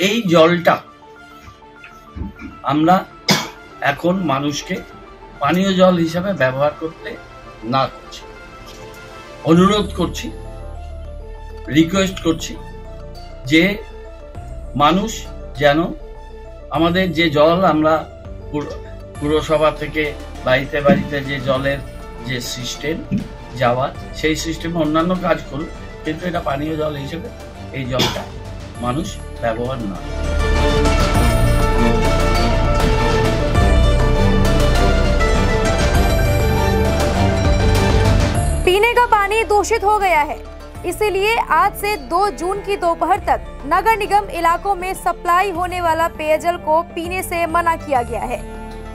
এই জলটা আমরা এখন মানুষকে পানীয় জল হিসাবে ব্যবহার করতে না করছি, অনুরোধ করছি, রিকোয়েস্ট করছি যে মানুষ যেন আমাদের যে জল আমরা পুরসভা থেকে বাড়িতে বাড়িতে যে জলের যে সিস্টেম যাওয়ার, সেই সিস্টেমে অন্যান্য কাজ করুন, কিন্তু এটা পানীয় জল হিসেবে এই জলটা মানুষ ব্যবহার না। पीने का पानी दूषित हो गया है, इसीलिए आज से 2 जून की दोपहर तक नगर निगम इलाकों में सप्लाई होने वाला पेयजल को पीने से मना किया गया है।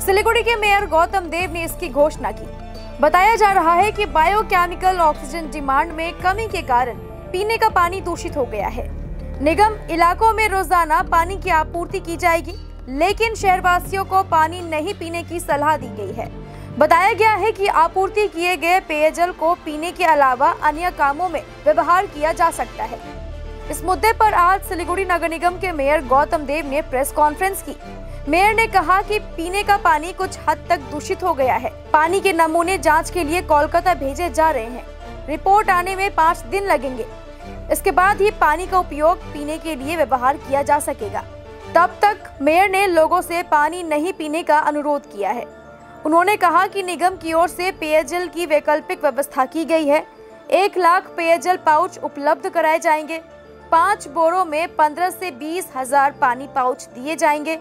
सिलीगुड़ी के मेयर गौतम देव ने इसकी घोषणा की। बताया जा रहा है कि बायोकेमिकल ऑक्सीजन डिमांड में कमी के कारण पीने का पानी दूषित हो गया है। निगम इलाकों में रोजाना पानी की आपूर्ति की जाएगी, लेकिन शहरवासियों को पानी नहीं पीने की सलाह दी गई है। बताया गया है कि आपूर्ति किए गए पेयजल को पीने के अलावा अन्य कामों में व्यवहार किया जा सकता है। इस मुद्दे पर आज सिलीगुड़ी नगर निगम के मेयर गौतम देव ने प्रेस कॉन्फ्रेंस की। मेयर ने कहा कि पीने का पानी कुछ हद तक दूषित हो गया है। पानी के नमूने जांच के लिए कोलकाता भेजे जा रहे हैं। रिपोर्ट आने में 5 दिन लगेंगे। इसके बाद ही पानी का उपयोग पीने के लिए व्यवहार किया जा सकेगा। तब तक मेयर ने लोगों से पानी नहीं पीने का अनुरोध किया है। उन्होंने कहा कि निगम की ओर से पेयजल की वैकल्पिक व्यवस्था की गई है। 1 लाख पेयजल पाउच उपलब्ध कराए जाएंगे। 5 बोरों में 15 से 20 हजार पानी पाउच दिए जाएंगे।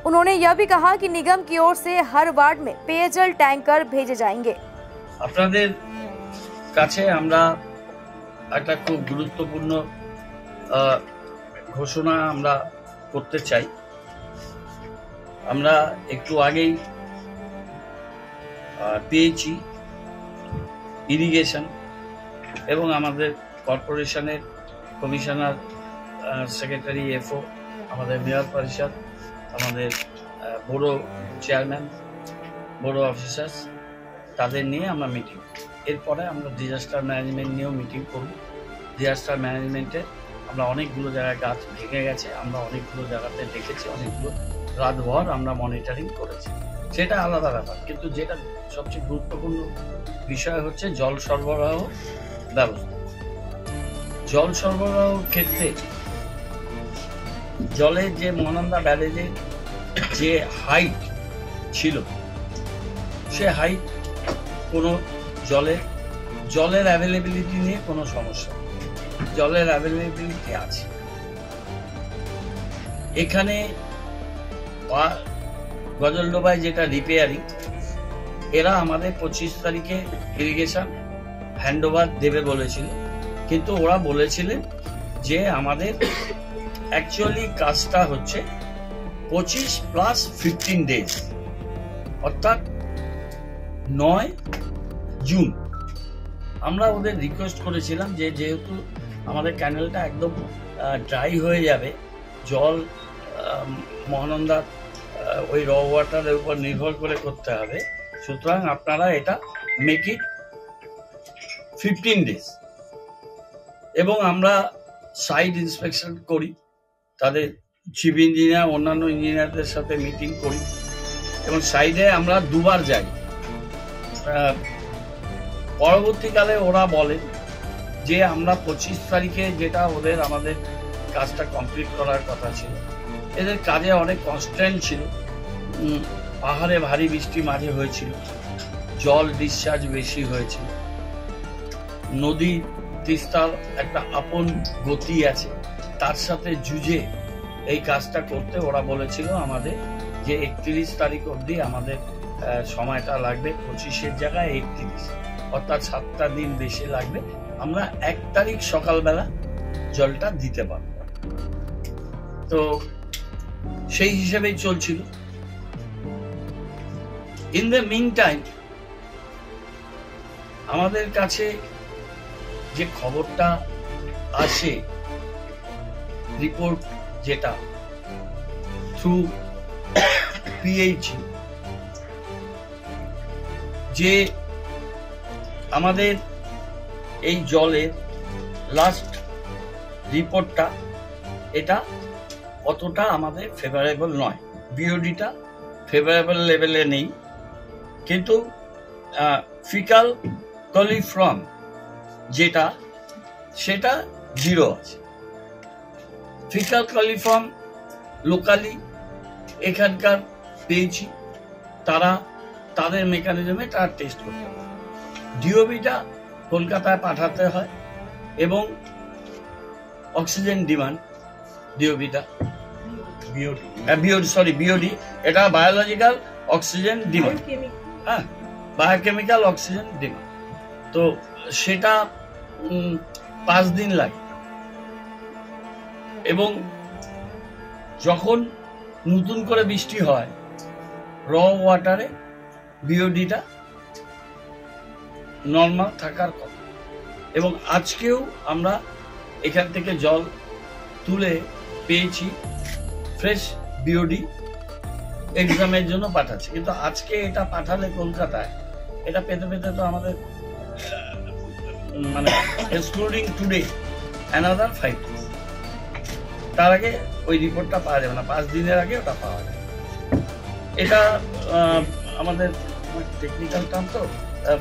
उन्होंने यह भी कहा कि निगम की ओर से हर वार्ड में पेयजल टैंकर भेजे जाएंगे। আপনাদের কাছে আমরা একটা খুব গুরুত্বপূর্ণ ঘোষণা আমরা করতে চাই। আমরা একটু আগেই পেয়েছি ইরিগেশন এবং আমাদের কর্পোরেশনের কমিশনার, সেক্রেটারি, এফও, আমাদের মেয়র পরিষদ, আমাদের বড় চেয়ারম্যান, বড় অফিসার্স, তাদের নিয়ে আমরা মিটিং। এরপরে আমরা ডিজাস্টার ম্যানেজমেন্ট নিয়েও মিটিং করব। ডিজাস্টার ম্যানেজমেন্টে আমরা অনেকগুলো জায়গায় গাছ ভেঙে গেছে, আমরা অনেকগুলো জায়গাতে দেখেছি, অনেকগুলো রাতভর আমরা মনিটরিং করেছি, সেটা আলাদা ব্যাপার। কিন্তু যেটা সবচেয়ে গুরুত্বপূর্ণ বিষয় হচ্ছে জল সরবরাহ ব্যবস্থা। জল সরবরাহ ক্ষেত্রে জলের যে মহানন্দা ব্যারেজের যে হাইট ছিল, সে হাইট কোনো জলের অ্যাভেলেবিলিটি নিয়ে কোনো সমস্যা, জলের অ্যাভেলেবিলিটি আছে। এখানে গজলডোবায় যেটা রিপেয়ারিং, এরা আমাদের 25 তারিখে ইরিগেশন হ্যান্ডওভার দেবে বলেছিল, কিন্তু ওরা বলেছিলেন যে আমাদের অ্যাকচুয়ালি কাজটা হচ্ছে 25 + 15 ডেজ, অর্থাৎ 9 জুন। আমরা ওদের রিকোয়েস্ট করেছিলাম যে যেহেতু আমাদের ক্যানেলটা একদম ড্রাই হয়ে যাবে, জল মহানন্দার ওই র ওয়াটারের উপর নির্ভর করে করতে হবে, সুতরাং আপনারা এটা মেক ইট 15 ডেজ। এবং আমরা সাইট ইন্সপেকশন করি, তাদের চিফ ইঞ্জিনিয়ার, অন্যান্য ইঞ্জিনিয়ারদের সাথে মিটিং করি এবং সাইডে আমরা 2 বার যাই। পরবর্তীকালে ওরা বলেন যে আমরা 25 তারিখে যেটা আমাদের কাজটা কমপ্লিট করার কথা ছিল, এদের কাজে অনেক কনস্ট্যান্ট ছিল, পাহাড়ে ভারী বৃষ্টি মাঝে হয়েছিল, জল ডিসচার্জ বেশি হয়েছিল, নদী তিস্তার একটা আপন গতি আছে, তার সাথে যুঝে এই কাজটা করতে ওরা বলেছিল আমাদের যে 31 তারিখ অবধি আমাদের সময়টা লাগবে, 25-এর জায়গায় 31, অর্থাৎ 7টা দিন বেশি লাগবে, আমরা 1 তারিখ সকালবেলা জলটা দিতে পারব। তো সেই হিসেবেই চলছিল। ইন দ্য মিন টাইম আমাদের কাছে যে খবরটা আসে, রিপোর্ট যেটা থ্রু পিএইচই, যে আমাদের এই জলের লাস্ট রিপোর্টটা এটা অতটা আমাদের ফেভারেবল নয়। বিওডিটা ফেভারেবল লেভেলে নেই, কিন্তু ফিকাল কলিফর্ম যেটা সেটা 0 আছে। ফিকাল কলিফর্ম লোকালি এখানকার পেয়েছি, তারা তাদের মেকানিজমে তারা টেস্ট করতে হবে। ডিওবিটা কলকাতায় পাঠাতে হয় এবং অক্সিজেন ডিমান্ড ডিওবিটা বিওডি এটা বায়োলজিক্যাল অক্সিজেন ডিমান্ড, হ্যাঁ বায়োকেমিক্যাল অক্সিজেন ডিমান্ড। তো সেটা 5 দিন লাগে এবং যখন নতুন করে বৃষ্টি হয় র ওয়াটারে বিওডিটা নর্মাল থাকার কথা। এবং আজকেও আমরা এখান থেকে জল তুলে পেয়েছি ফ্রেশ বিওডি, এক্সামের জন্য পাঠাচ্ছি। কিন্তু আজকে এটা পাঠালে কলকাতায় এটা পেতে পেতে তো আমাদের মানে এক্সক্লুডিং টুডে অ্যানাদার 5 days, তার আগে ওই রিপোর্টটা পাওয়া যাবে না। 5 দিনের আগে ওটা পাওয়া যাবে। এটা আমাদের টেকনিক্যাল টার্ম তো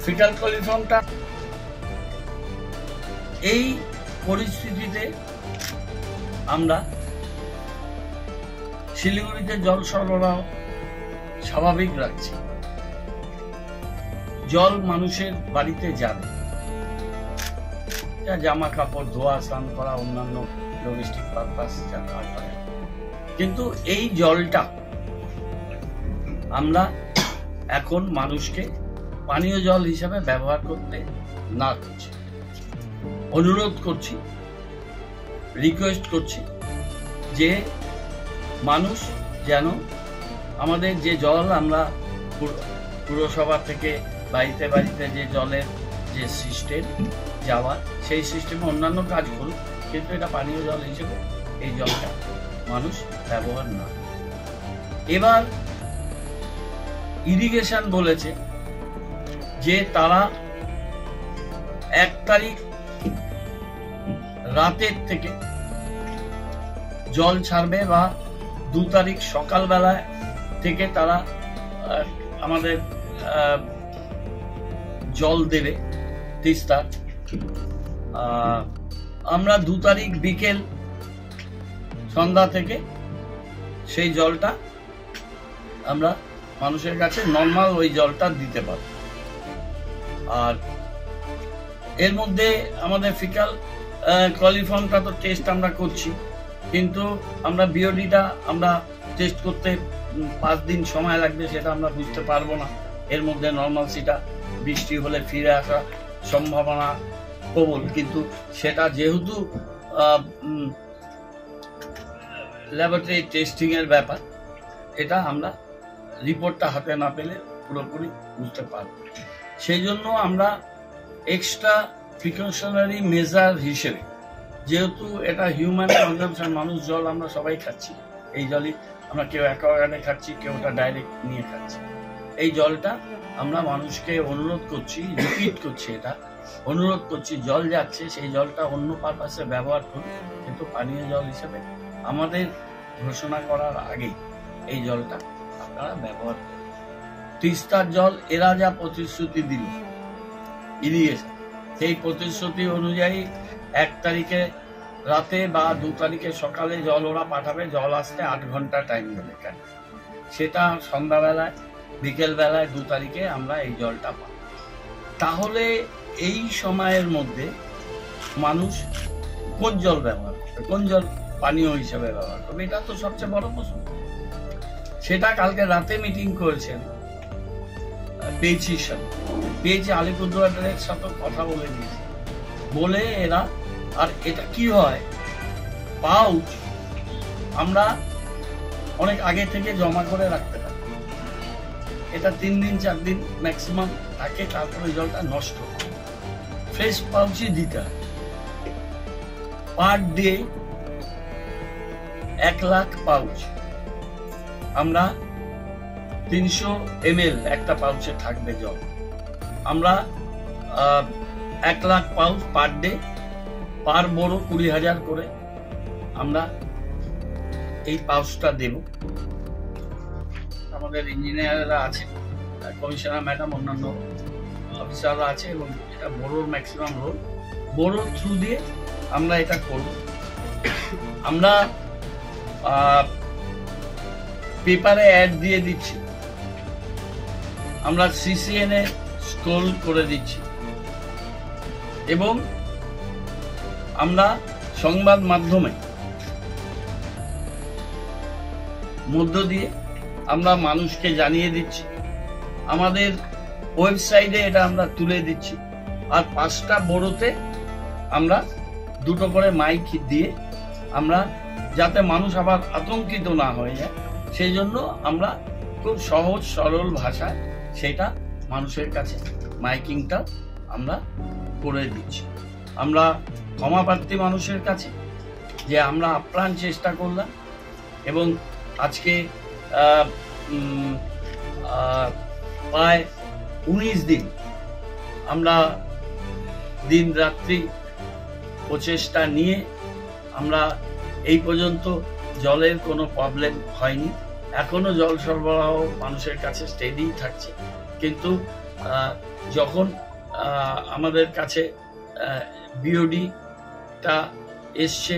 ফিকাল কলিফর্মটা। এই পরিস্থিতিতে আমরা শিলিগুড়িতে জল সরবরাহ স্বাভাবিক রাখছি। জল মানুষের বাড়িতে যাবে, জামা কাপড় ধোয়া, স্নান করা, অন্যান্য ডোমেস্টিক পারপাস যা কাজ হয়। কিন্তু এই জলটা আমরা এখন মানুষকে পানীয় জল হিসাবে ব্যবহার করতে না করছি। অনুরোধ করছি, রিকোয়েস্ট করছি যে মানুষ যেন আমাদের যে জল আমরা পুরসভা থেকে বাড়িতে বাড়িতে যে জলের যে সিস্টেম যাওয়ার, সেই সিস্টেমে অন্যান্য কাজ করুক, কিন্তু এটা পানীয় জল হিসেবে এই জলটা মানুষ ব্যবহার না। এবার ইরিগেশন বলেছে যে তারা 1 তারিখ রাতের থেকে জল ছাড়বে বা 2 তারিখ সকালবেলায় থেকে তারা আমাদের জল দেবে তিস্তা। আমরা 2 তারিখ বিকেল সন্ধ্যা থেকে সেই জলটা আমরা মানুষের কাছে নর্মাল ওই জলটা দিতে পারব। আর এর মধ্যে আমাদের ফিকাল কলিফর্মটা তো টেস্ট আমরা করছি, কিন্তু আমরা বিওডিটা আমরা টেস্ট করতে 5 দিন সময় লাগবে, সেটা আমরা বুঝতে পারবো না। এর মধ্যে নর্মালসিটা বৃষ্টি হলে ফিরে আসা সম্ভাবনা প্রবল, কিন্তু সেটা যেহেতু ল্যাবরেটরি টেস্টিং এর ব্যাপার, এটা আমরা রিপোর্টটা হাতে না পেলে পুরোপুরি বুঝতে পারব। সেই জন্য আমরা এক্সট্রা প্রিকশনারি মেজার হিসেবে, যেহেতু এটা হিউম্যান কনজাম্পশন, মানুষ জল আমরা সবাই খাচ্ছি, এই জলই আমরা কেউ অ্যাকোয়াগার্ডে খাচ্ছি, কেউ ওটা ডাইরেক্ট নিয়ে খাচ্ছি। এই জলটা আমরা মানুষকে অনুরোধ করছি, রিপিট করছি, এটা অনুরোধ করছি, জল যাচ্ছে সেই জলটা অন্য পারপাসে ব্যবহার করুন, কিন্তু পানীয় জল হিসেবে আমাদের ঘোষণা করার আগে এই জলটা আপনারা ব্যবহার করুন। তিস্তার জল এরা যা প্রতিশ্রুতি দিল ইরিগেশন, সেই প্রতিশ্রুতি অনুযায়ী 1 তারিখে রাতে বা 2 তারিখে সকালে জল ওরা পাঠাবে। জল আসতে 8 ঘন্টা টাইম দেবে, কেন সেটা সন্ধ্যাবেলায় বিকেল বেলায় 2 তারিখে আমরা এই জলটা পাব। তাহলে এই সময়ের মধ্যে মানুষ কোন জল ব্যবহার করবে, কোন জল পানীয় হিসেবে ব্যবহার করবে, এটা তো সবচেয়ে বড় প্রশ্ন। সেটা কালকে রাতে মিটিং করেছেন পেয়েছি আলিপুরদুয়ারের সাথে কথা বলে দিয়েছে, বলে এরা। আর এটা কি হয়, পাউচ আমরা অনেক আগে থেকে জমা করে রাখতে পারি, এটা 3 দিন 4 দিন ম্যাক্সিমাম থাকে, তারপরে জলটা নষ্ট হয়। ফ্রেশ পাউচই দিতে হয়। পার ডে 1 লাখ পাউচ আমরা 300 ml একটা পাউচে থাকবে জল। আমরা 1 লাখ পাউচ পার ডে, পার বড় 20,000 করে আমরা এই পাউচটা দেব। আমাদের ইঞ্জিনিয়াররা আছে, কমিশনার ম্যাডাম, অন্যান্য অফিসাররা আছে, এবং এটা বড়োর ম্যাক্সিমাম রোল বড়োর থ্রু দিয়ে আমরা এটা করব। আমরা পেপারে অ্যাড দিয়ে দিচ্ছি, আমরা CCN এ স্ক্রোল করে দিচ্ছি, এবং আমরা সংবাদ মাধ্যমে মধ্য দিয়ে আমরা মানুষকে জানিয়ে দিচ্ছি, আমাদের ওয়েবসাইটে এটা আমরা তুলে দিচ্ছি, আর 5টা বড়োতে আমরা 2টো করে মাইক দিয়ে আমরা, যাতে মানুষ আবার আতঙ্কিত না হয়ে যায়, সেই জন্য আমরা খুব সহজ সরল ভাষায় সেটা মানুষের কাছে মাইকিংটা আমরা করে দিচ্ছি। আমরা ক্ষমাপ্রার্থী মানুষের কাছে যে আমরা আপ্রাণ চেষ্টা করলাম, এবং আজকে প্রায় 19 দিন আমরা দিন রাত্রি প্রচেষ্টা নিয়ে আমরা এই পর্যন্ত জলের কোনো প্রবলেম হয়নি। এখনো জল সরবরাহ মানুষের কাছে স্টেডি থাকছে, কিন্তু যখন আমাদের কাছে বিওডিটা এসছে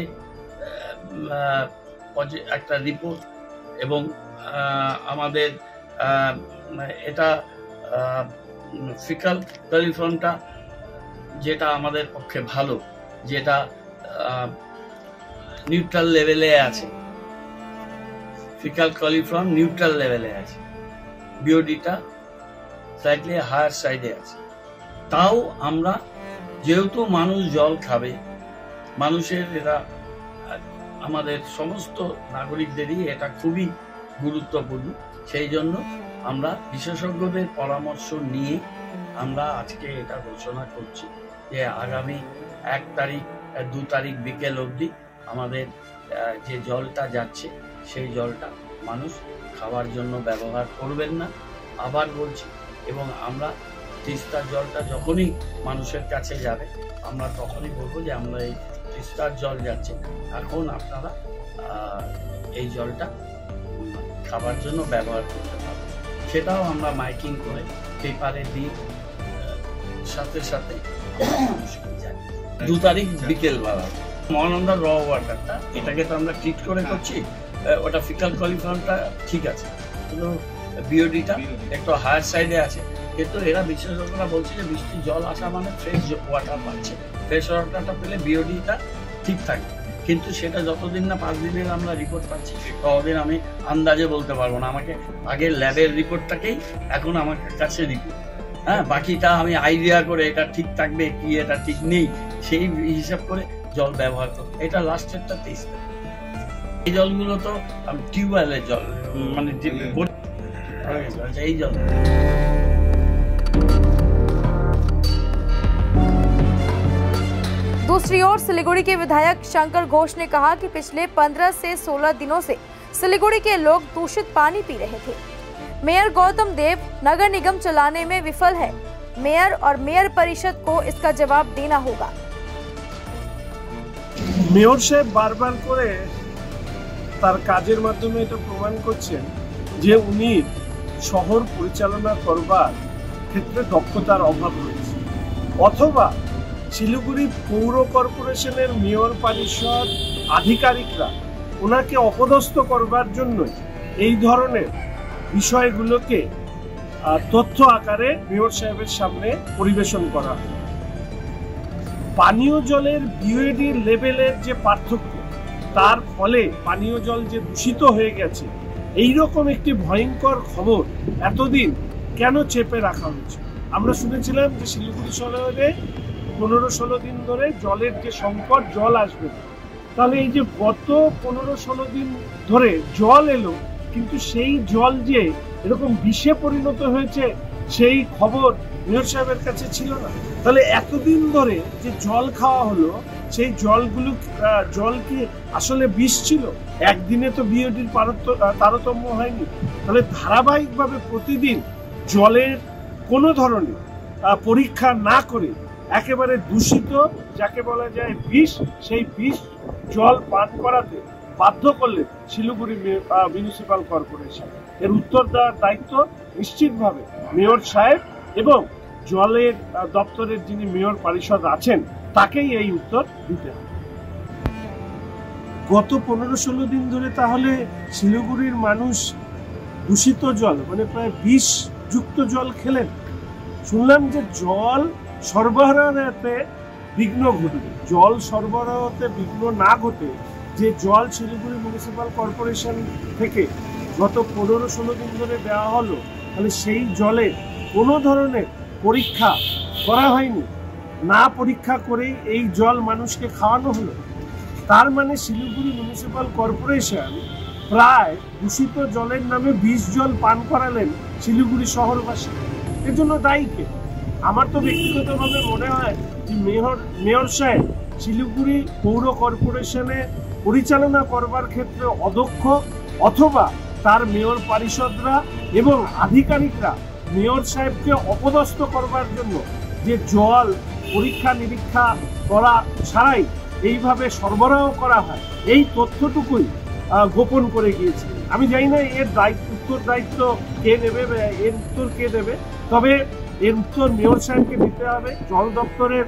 একটা রিপোর্ট, এবং আমাদের এটা ফিকাল কলিফর্মটা যেটা আমাদের পক্ষে ভালো, যেটা নিউট্রাল লেভেলে আছে, ফিকাল কলিফর্ম নিউট্রাল লেভেলে আছে, বিওডিটা স্লাইটলি হায়ার সাইডে আছে। তাও আমরা, যেহেতু মানুষ জল খাবে, মানুষের এটা আমাদের সমস্ত নাগরিকদেরই এটা খুবই গুরুত্বপূর্ণ, সেই জন্য আমরা বিশেষজ্ঞদের পরামর্শ নিয়ে আমরা আজকে এটা ঘোষণা করছি যে আগামী 1 তারিখ 2 তারিখ বিকেল অবধি আমাদের যে জলটা যাচ্ছে সেই জলটা মানুষ খাওয়ার জন্য ব্যবহার করবেন না। আবার বলছি, এবং আমরা তিস্তার জলটা যখনই মানুষের কাছে যাবে আমরা তখনই বলবো যে আমরা এই তিস্তার জল যাচ্ছে, এখন আপনারা এই জলটা খাবার জন্য ব্যবহার করতে পারবেন। সেটাও আমরা মাইকিং করে পেপারে দিই, সাথে সাথে 2 তারিখ বিকেল বেলা মহানন্দা র ওয়াটারটা, এটাকে তো আমরা ট্রিট করে করছি, ওটা ফিকাল কলিফর্মটা ঠিক আছে, কিন্তু বিওডিটা একটু হায়ার সাইডে আছে। কিন্তু এরা বিশেষজ্ঞরা বলছে যে বৃষ্টির জল আসা মানে ফ্রেশ ওয়াটার পাচ্ছে, ফ্রেশ ওয়াটারটা পেলে বিওডিটা ঠিক থাকে, কিন্তু সেটা যতদিন না 5 দিনের আমরা রিপোর্ট পাচ্ছি ততদিন আমি আন্দাজে বলতে পারবো না। আমাকে আগে ল্যাবের রিপোর্টটাকেই এখন আমার কাছে রিপোর্ট, হ্যাঁ, বাকিটা আমি আইডিয়া করে এটা ঠিক থাকবে কি এটা ঠিক নেই সেই হিসাব করে জল ব্যবহার করবো। এটা লাস্টেরটা 23 এই জলগুলো তো টিউবওয়েলের জল, মানে এই জল। दूसरी ओर सिलीगुड़ी के विधायक शंकर घोष ने कहा कि पिछले 15 से 16 दिनों से सिलीगुड़ी के लोग दूषित पानी पी रहे थे। मेयर गौतम देव नगर निगम चलाने में विफल है। मेयर और मेयर परिषद को इसका जवाब देना होगा। মেয়র সাহেব বারবার করে তার কাজের মাধ্যমে এটা প্রমাণ করছেন যে উনি শহর পরিচালনা করবার ক্ষেত্রে দক্ষতার অভাব রয়েছে, অথবা শিলিগুড়ি পৌর কর্পোরেশনের মেয়র পরিষদ আধিকারিকরা ওনাকে অপদস্থ করবার জন্য এই ধরনের বিষয়গুলোকে তথ্য আকারে মেয়র সাহেবের সামনে পরিবেশন করা হয়। পানীয় জলের বিওডি লেভেলের যে পার্থক্য, তার ফলে পানীয় জল যে দূষিত হয়ে গেছে, এইরকম একটি ভয়ঙ্কর খবর এতদিন কেন চেপে রাখা হয়েছে? আমরা শুনেছিলাম যে শিলিগুড়ি শহরে 15-16 দিন ধরে জলের যে সংকট, জল আসবে না। তাহলে এই যে গত 15-16 দিন ধরে জল এলো, কিন্তু সেই জল যে এরকম বিষে পরিণত হয়েছে সেই খবর মেয়র সাহেবের কাছে ছিল না। তাহলে এতদিন ধরে যে জল খাওয়া হলো, সেই জল কি আসলে বিষ ছিল? একদিনে তো বিওডির তারতম্য হয়নি। তাহলে ধারাবাহিকভাবে প্রতিদিন জলের কোনো ধরনের পরীক্ষা না করে একেবারে দূষিত, যাকে বলা যায় বিষ, সেই বিষ জল পান করাতে বাধ্য করলেন শিলিগুড়ি মিউনিসিপাল কর্পোরেশন? এর উত্তর দেওয়ার দায়িত্ব নিশ্চিতভাবে মেয়র সাহেব এবং জলের দপ্তরের যিনি মেয়র পরিষদ আছেন তাকেই এই উত্তর দিতে হবে। গত 15-16 দিন ধরে তাহলে শিলিগুড়ির মানুষ দূষিত জল মানে প্রায় বিষ যুক্ত জল খেলেন। শুনলাম যে জল সরবরাহতে বিঘ্ন ঘটবে। জল সরবরাহতে বিঘ্ন না ঘটে যে জল শিলিগুড়ি মিউনিসিপাল কর্পোরেশন থেকে গত 15-16 দিন ধরে দেওয়া হলো, তাহলে সেই জলে কোনো ধরনের পরীক্ষা করা হয়নি, না পরীক্ষা করেই এই জল মানুষকে খাওয়ানো হলো। তার মানে শিলিগুড়ি মিউনিসিপাল কর্পোরেশন প্রায় দূষিত জলের নামে বিষ জল পান করালেন শিলিগুড়ি শহরবাসী। এর জন্য দায়ী কে? আমার তো ব্যক্তিগতভাবে মনে হয় যে মেয়র সাহেব শিলিগুড়ি পৌর কর্পোরেশনে পরিচালনা করবার ক্ষেত্রে অদক্ষ, অথবা তার মেয়র পরিষদরা এবং আধিকারিকরা মেয়র সাহেবকে অপদস্থ করবার জন্য যে জল পরীক্ষা নিরীক্ষা করা ছাড়াই এইভাবে সরবরাহ করা হয়, এই তথ্যটুকুই গোপন করে গিয়েছে। আমি জানি না এর উত্তর দায়িত্ব কে নেবে, এর উত্তর কে দেবে, তবে এর উত্তর মেয়র সাহেবকে দিতে হবে, জল দপ্তরের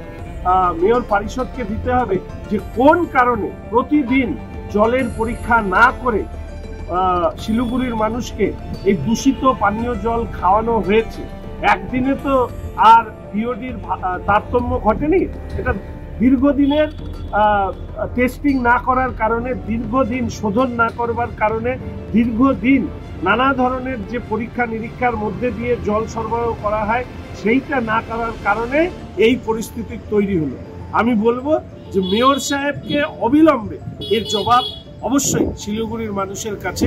মেয়র পরিষদকে দিতে হবে যে কোন কারণে প্রতিদিন জলের পরীক্ষা না করে শিলিগুড়ির মানুষকে এই দূষিত পানীয় জল খাওয়ানো হয়েছে। একদিনে তো আর বিওডির তারতম্য ঘটেনি, এটা দীর্ঘদিনের টেস্টিং না করার কারণে, দীর্ঘদিন শোধন না করবার কারণে, দীর্ঘদিন নানা ধরনের যে পরীক্ষা নিরীক্ষার মধ্যে দিয়ে জল সরবরাহ করা হয় সেইটা না করার কারণে এই পরিস্থিতি তৈরি হলো। আমি বলবো যে মেয়র সাহেবকে অবিলম্বে এর জবাব অবশ্যই শিলিগুড়ির মানুষের কাছে